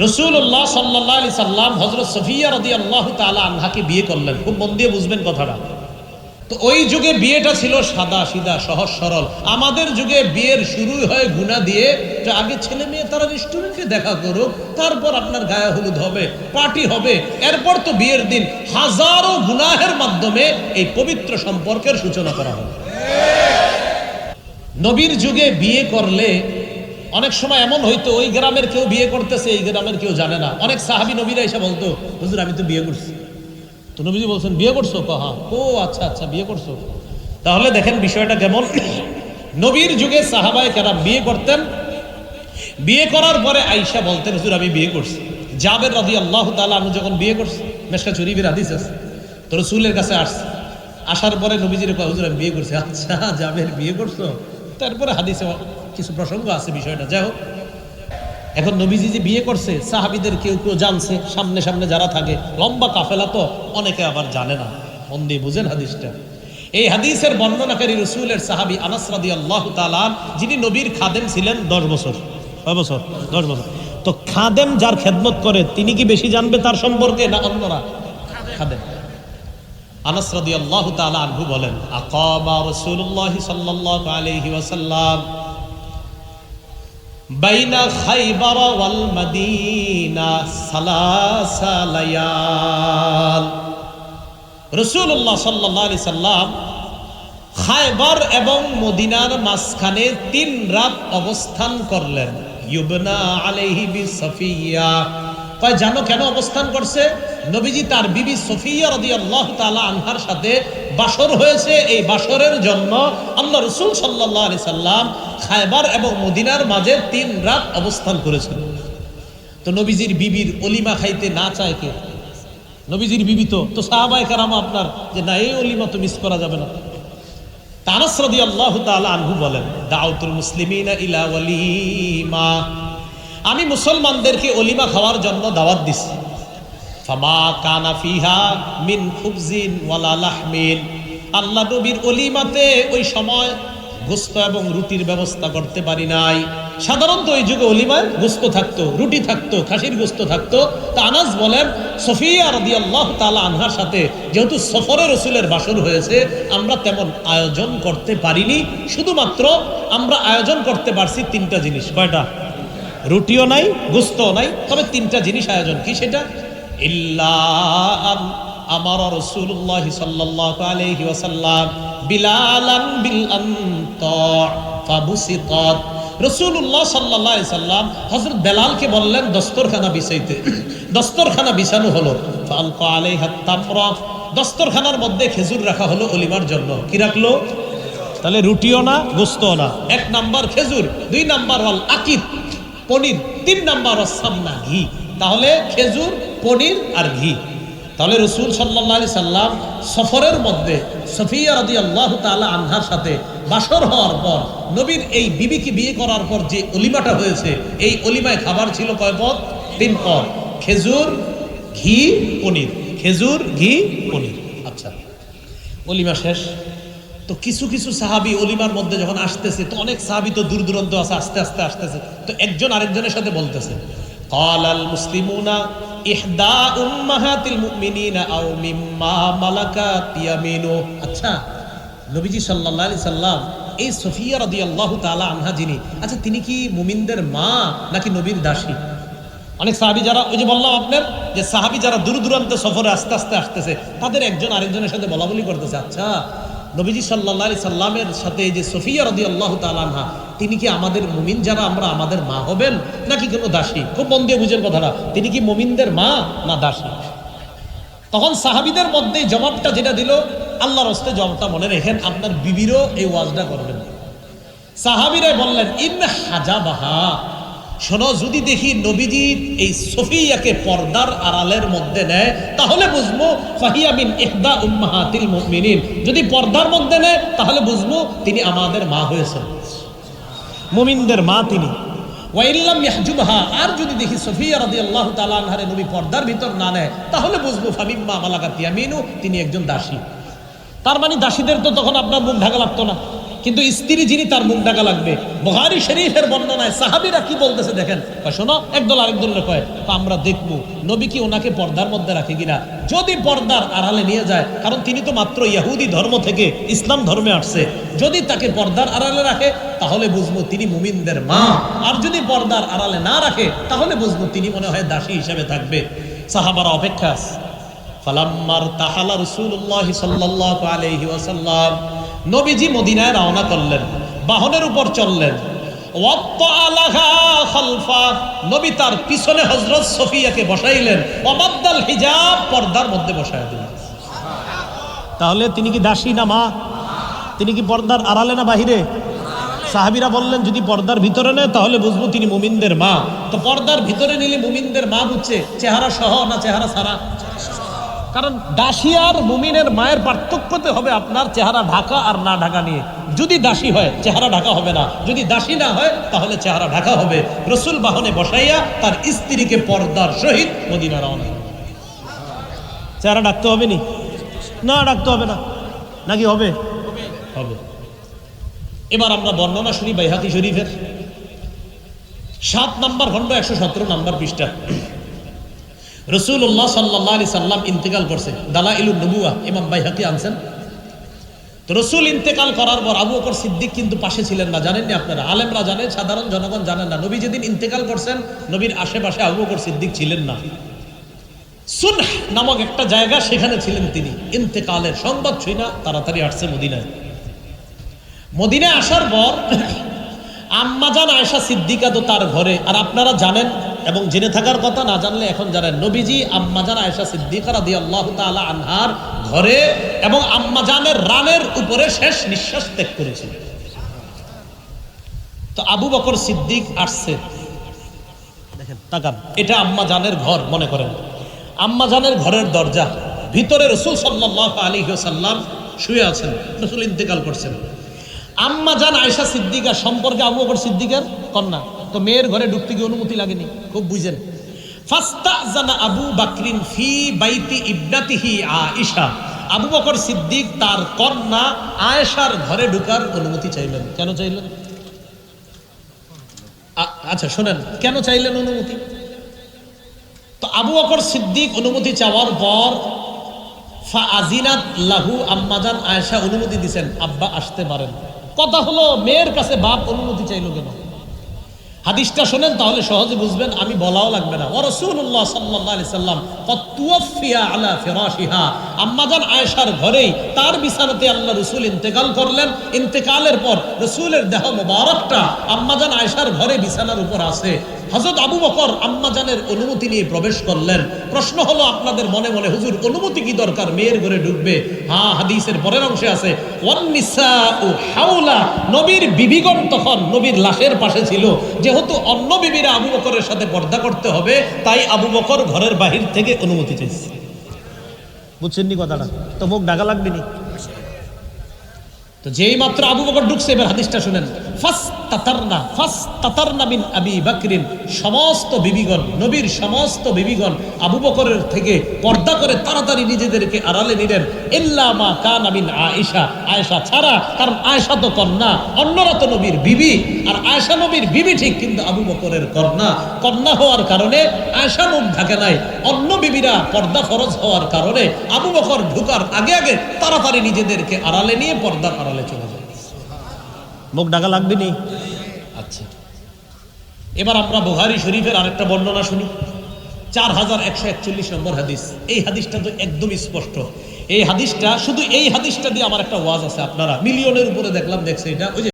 রাসূলুল্লাহ সাল্লাল্লাহু আলাইহি সাল্লাম হযরত সফিয়া রাদিয়াল্লাহু তাআলা আনহাকে বিয়ে করলেন। খুব মন দিয়ে বুঝবেন কথাটা। তো ওই যুগে বিয়েটা ছিল সাদা সিধা সহজ সরল। আমাদের যুগে বিয়ের শুরু হয় গুনাহ দিয়ে। তো আগে ছেলে মেয়ে তারা রেস্টুরেন্টে দেখা করুক, তারপর আপনার গায়ে হলুদ হবে, পার্টি হবে, এরপর তো বিয়ের দিন হাজারো গুনাহের মাধ্যমে এই পবিত্র সম্পর্কের সূচনা করা হবে। নবীর যুগে বিয়ে করলে অনেক সময় এমন হইতো ওই গ্রামের কেউ বিয়ে করতেছে, এই গ্রামের কেউ জানে না। অনেক সাহাবী নবীরা এসে বলতো, হুজুর আমি তো বিয়ে করছি। তো নবীজি বলছেন বিয়ে করছো? হ্যাঁ। ও আচ্ছা আচ্ছা বিয়ে করছো। তাহলে দেখেন বিষয়টা কেমন। নবীর যুগে সাহাবায়ে কেরাম বিয়ে করতেন, বিয়ে করার পরে আয়েশা বলতেন হুজুর আমি বিয়ে করছি। জাবের রাদিয়াল্লাহু তাআলা আনহু যখন বিয়ে করছে, মেশকাত শরীফের হাদিস আছে, তো রাসূলের কাছে আসছে। আসার পরে নবীজির কয় হুজুর আমি বিয়ে করছি। আচ্ছা জাবের বিয়ে করছো? তারপরে হাদিসে কিছু প্রসঙ্গ আছে বিষয়টা। যাই হোক, এখন নবীজি যে বিয়ে করছে সাহাবীদের কেউ কেউ জানছে, সামনে সামনে যারা থাকে, লম্বা কাফেলা তো অনেকে আবার জানে না। মন দিয়ে বুঝেন হাদিসটা। এই হাদিসের বর্ণনাকারী রাসূলের সাহাবী আনাস রাদিয়াল্লাহু তাআলা, যিনি নবীর খাদেম ছিলেন 10 বছর। কয় বছর? 10 বছর। তো খাদেম যার খেদমত করে তিনি কি বেশি জানবে তার সম্পর্কে না অন্যরা? খাদেম। আনাস রাদিয়াল্লাহু তাআলা আনহু বলেন, আকামা রাসূলুল্লাহ সাল্লাল্লাহু আলাইহি ওয়াসাল্লাম বাইনা খাইবার ওয়াল মদিনা সালাসা লায়াল। রাসূলুল্লাহ সাল্লাল্লাহু আলাইহি সাল্লাম খায়বার এবং মদিনার মাঝখানে 3 রাত অবস্থান করলেন। ইউবনা আলাইহি বিসফিয়া। কয় জানো কেন অবস্থান করছে? নবীজি তার বিবি সফিয়া রাদিয়াল্লাহু তাআলা আনহার সাথে বাসর হয়েছে। এই বাসরের জন্য আল্লাহ রাসূল সাল্লাল্লাহু আলাইহি সাল্লাম খায়বার এবং মদিনার মাঝে 3 রাত অবস্থান করেছেন। তো নবীজির বিবির অলিমা খাইতে না চায় কে? নবীজির বিবি তো সাহাবায়ে কেরাম আপনার যে না এই অলিমা তো মিস করা যাবে না। আনাস রাদিয়াল্লাহু তাআলা আনহু বলেন, দাউতুল মুসলিমিনা ইলা ওয়ালিমা, আমি মুসলমানদেরকে অলিমা খাওয়ার জন্য দাওয়াত দিছি। ফামা কানা ফিহা মিন খুবজিন ওয়ালা লাহমিন। আল্লাহ নবীর অলিমাতে ওই সময় গোশত এবং রুটির ব্যবস্থা করতে পারি নাই। সাধারণত ওই যুগে অলিমায় গোশত থাকতো, রুটি থাকতো, খাসির গোশত থাকতো। তা আনাস বলেন সফিয়া রাদিয়াল্লাহু তাআলা আনহার সাথে যেহেতু সফরে রাসূলের বাসর হয়েছে, আমরা তেমন আয়োজন করতে পারিনি। শুধুমাত্র আমরা আয়োজন করতে পারছি 3টা জিনিস। কয়টা? রুটিও নাই, গোশতও নাই, তবে 3টা জিনিস আয়োজন। কি সেটা? ইল্লা আন আমারা রাসূলুল্লাহ সাল্লাল্লাহু আলাইহি ওয়াসাল্লাম বিলালান বিল আনতা ফাবুসিতাত। রাসূলুল্লাহ সাল্লাল্লাহু আলাইহি সাল্লাম হযরত বেলালকে বললেন দস্তরখানা বিছাইতে। দস্তরখানা বিছানো হলো। ফালকা আলাইহা তামরা, দস্তরখানার মধ্যে খেজুর রাখা হলো অলিমার জন্য। কি রাখলো? তাহলে রুটিও না, গোশতও না। 1 নাম্বার খেজুর, 2 নাম্বার ওয়াল আকিদ পনির, 3 নাম্বার সামনা ঘি। তাহলে খেজুর, পনির আর ঘি। তাহলে রাসূল সাল্লাল্লাহু আলাইহি সাল্লাম সফরের মধ্যে সফিয়া রাদিয়াল্লাহু তাআলা আনহার সাথে বাসর হওয়ার পর নবীর এই বিবিকে বিয়ে করার পর যে অলিমাটা হয়েছে, এই অলিমায় খাবার ছিল কয় পদ? 3 পদ। খেজুর, ঘি, পনির। খেজুর, ঘি, পনির। আচ্ছা, অলিমা শেষ। তো কিছু কিছু সাহাবী অলিমার মধ্যে যখন আসতেছে, তো অনেক সাহাবী তো দূর দূরান্ত আছে, আস্তে আস্তে আসতেছে। তো একজন আরেকজনের সাথে বলতেছে, ক্বালাল মুসলিমুনা ইহদা উম্মাহাতিল মুমিনিনা আও মিম্মা মালাকাত ইয়ামিনু। আচ্ছা, নবীজি সাল্লাল্লাহু আলাইহি সাল্লাম এই সফিয়া রাদিয়াল্লাহু তাআলা আনহা যিনি, আচ্ছা তিনি কি মুমিনদের মা নাকি নবীর দাসী? অনেক সাহাবী যারা, ওই যে বললাম আপনার যে সাহাবী যারা দূর দূরান্ত সফরে আস্তে আস্তে আসতেছে, তাদের একজন আরেকজনের সাথে বলাবলি করতেছে, আচ্ছা নবীজি সাল্লাল্লাহু আলাইহি সাল্লামের সাথে যে সফিয়া রাদিয়াল্লাহু তাআলা আনহা, তিনি কি আমাদের মুমিন যারা আমরা আমাদের মা হবেন নাকি কোনো দাসী? খুব মন দিয়ে বুঝেন কথাটা। তিনি কি মুমিনদের মা না দাসী? তখন সাহাবীদের মধ্যে জবাবটা যেটা দিল, আল্লাহর রাস্তায় জবাবটা মনে রেখেন, আপনার বিবিরও এই ওয়াজটা করবেন। সাহাবীরা বললেন ইন হাজাবাহা, শোনো যদি দেখি নবীজি এই সফিয়াকে পর্দার আড়ালের মধ্যে নেয় তাহলে বুঝবো ফাহিয়া মিন ইহদা উম্মাহাতিল মুমিনিন। যদি পর্দার মধ্যে নেয় তাহলে বুঝবো তিনি আমাদের মা হয়েছেন, মুমিনদের মা তিনি। ওয়া ইল্লাম ইয়াহজুবহা, আর যদি দেখি সফিয়া রাদিয়াল্লাহু তাআলা আনহারে নবী পর্দার ভিতর না নেয় তাহলে বুঝবো ফামিম্মা মালাকাত ইয়ামিনু, তিনি একজন দাসী। তার মানে দাসীদের তো তখন আপনার মুখ ঢাকা লাগতো না, কিন্তু স্ত্রী যিনি তার মুখ ঢাকা লাগবে। বুখারী শরীফের বর্ণনায় সাহাবীরা কি বলতেছে দেখেন, শোনো, একদল আরেকদলের কয় আমরা দেখবো নবী কি ওনাকে পর্দার মধ্যে রাখে কিনা। যদি পর্দার আড়ালে নিয়ে যায়, কারণ তিনি তো মাত্র ইহুদি ধর্ম থেকে ইসলাম ধর্মে আসছে, যদি তাকে পর্দার আড়ালে রাখে তাহলে বুঝবো তিনি মুমিনদের মা, আর যদি পর্দার আড়ালে না রাখে তাহলে বুঝবো তিনি মনে হয় দাসী হিসেবে থাকবে। সাহাবারা অপেক্ষা আছে। ফালাম্মার তাহালা রাসূলুল্লাহ সাল্লাল্লাহু আলাইহি ওয়াসাল্লাম, নবীজি মদিনায় রওনা করলেন, বাহনের উপর চললেন। ওয়াত্তাআলাহা খালফা, নবী তার পিছনে হযরত সফিয়াকে বসাইলেন। ওয়াবাদ্দাল হিজাব, পর্দার মধ্যে বসায় দিলেন। তাহলে তিনি কি দাসী না মা? তিনি কি পর্দার আড়ালে না বাহিরে? সাহাবীরা বললেন যদি পর্দার ভিতরে নেয় তাহলে বুঝবো তিনি মুমিনদের মা। তো পর্দার ভিতরে নিলে মুমিনদের মা বুঝছে চেহারা সহ না চেহারা ছাড়া? কারণ দাসী আর মুমিনের মায়ের পার্থক্যতে হবে আপনার চেহারা ঢাকা আর না ঢাকা নিয়ে। যদি দাসী হয় চেহারা ঢাকা হবে না, যদি দাসী না হয় তাহলে চেহারা ঢাকা হবে। রসুল বাহনে বসাইয়া তার স্ত্রীকে পর্দার সহিত মদিনা রওনা। চেহারা ঢাকতে হবে নি? না, ঢাকতে হবে না। নাকি হবে? হবে। এবার আমরা বর্ণনা শুনি বাইহাকি শরীফের 7 নম্বর খণ্ড 117 নম্বর পৃষ্ঠা। রাসূলুল্লাহ সাল্লাল্লাহু আলাইহি সাল্লাম ইন্তেকাল করছে, দালাইলুন নবুওয়াহ ইমাম বাইহাকি আনছেন। তো রাসূল ইন্তেকাল করার পর আবু বকর সিদ্দিক কিন্তু পাশে ছিলেন না, জানেন না আপনারা? আলেমরা জানেন, সাধারণ জনগণ জানেন না। নবী যেদিন ইন্তেকাল করছেন নবীর আশেপাশে আবু বকর সিদ্দিক ছিলেন না। সুনহ নামক একটা জায়গা, সেখানে ছিলেন তিনি। ইন্তেকালের সংবাদ শুনে তাড়াতাড়ি আসছে মদিনায়। মদিনায় আসার পর আম্মাজান আয়েশা সিদ্দিকা তো তার ঘরে। আর আপনারা জানেন এবং জেনে থাকার কথা, না জানলে এখন জানেন, নবীজি আম্মাজান আয়েশা সিদ্দিকা রাদিয়াল্লাহু তাআলা আনহার ঘরে এবং আম্মাজানের রানের উপরে শেষ নিঃশ্বাস ত্যাগ করেছিলেন। তো আবু বকর সিদ্দিক আসছে, দেখেন তাকান, এটা আম্মাজানের ঘর মনে করেন। আম্মাজানের ঘরের দরজা, ভিতরে রাসূল সাল্লাল্লাহু আলাইহি ওয়াসাল্লাম শুয়ে আছেন, রাসূল ইন্তেকাল করছেন। আম্মাজান আয়েশা সিদ্দিকা সম্পর্কে আবু বকর সিদ্দিকের কন্যা, তো মেয়ের ঘরে ঢুকতে গিয়ে অনুমতি লাগেনি, খুব বুঝেন। ফাস্তাজানা আবু বকরিন ফি বাইতি ইবনাতিহি আয়েশা, আবু বকর সিদ্দিক তার কন্যা আয়েশার ঘরে ঢোকার অনুমতি চাইলেন। কেন চাইলেন? আচ্ছা শোনেন, কেন চাইলেন অনুমতি? তো আবু বকর সিদ্দিক অনুমতি চাওয়ার পর ফাআজিনাত লাহু, আম্মাজান আয়েশা অনুমতি দিবেন, আব্বা আসতে পারেন। কথা হলো মেয়ের কাছে বাপ অনুমতি চাইলো কেন? হাদিসটা শোনেন তাহলে সহজে বুঝবেন, আমি বলাও লাগবে না। ওয়া রাসূলুল্লাহ সাল্লাল্লাহু আলাইহি সাল্লাম ক্বাদ তুওয়াফিয়া আলা ফিরাশিহা, আম্মাজান আয়েশার ঘরেই তার বিছানাতে আল্লাহ রাসূল ইন্তেকাল করলেন। ইন্তেকালের পর রাসূলের দেহ মোবারকটা আম্মাজান আয়েশার ঘরে বিছানার উপর আছে। হযরত আবু বকর আম্মাজানের অনুমতি নিয়ে প্রবেশ করলেন। প্রশ্ন হলো আপনাদের মনে মনে, হুজুর অনুমতি কি দরকার, মেয়ের ঘরে ঢুকবে? হ্যাঁ, হাদিসের পরের অংশে আছে ওয়ান নিসাউ হাওলা, নবীর বিবিগণ তখন নবীর লাশের পাশে ছিল। যেহেতু অন্য বিবিরা আবু বকরের সাথে পর্দা করতে হবে, তাই আবু বকর ঘরের বাহির থেকে অনুমতি চাইছে। বুঝছেন নি কথাটা? তো মুখ ঢাকা লাগবে নি? তো যেই মাত্র আবু বকর ঢুকছে, এবার হাদিসটা শুনেন। ফাস্তাতারনা মিন আবি বকরিন, সমস্ত বিবিগণ, নবীর সমস্ত বিবিগণ আবু বকরের থেকে পর্দা করে তাড়াতাড়ি নিজেদেরকে আড়ালে নিলেন। ইল্লা মা কানা মিন আয়েশা, আয়েশা ছাড়া, কারণ আয়েশা তো কন্যা, অন্যরা তো নবীর বিবি। আর আয়েশা নবীর বিবি ঠিক, কিন্তু আবু বকরের কন্যা। কন্যা হওয়ার কারণে আয়েশা মুখ ঢাকে নাই। অন্য বিবিরা পর্দা ফরজ হওয়ার কারণে আবু বকর ঢুকার আগে আগে তাড়াতাড়ি নিজেদেরকে আড়ালে নিয়ে পর্দার আড়ালে চলে যায়। মুখ ঢাকা লাগবে নি? আচ্ছা, এবার আমরা বুখারী শরীফের আরেকটা বর্ণনা শুনি, 4141 নম্বর হাদিস। এই হাদিসটা তো একদম স্পষ্ট। এই হাদিসটা, শুধু এই হাদিসটা দিয়ে আমার একটা ওয়াজ আছে, আপনারা মিলিয়নের উপরে দেখলাম দেখছে এটা। ওই যে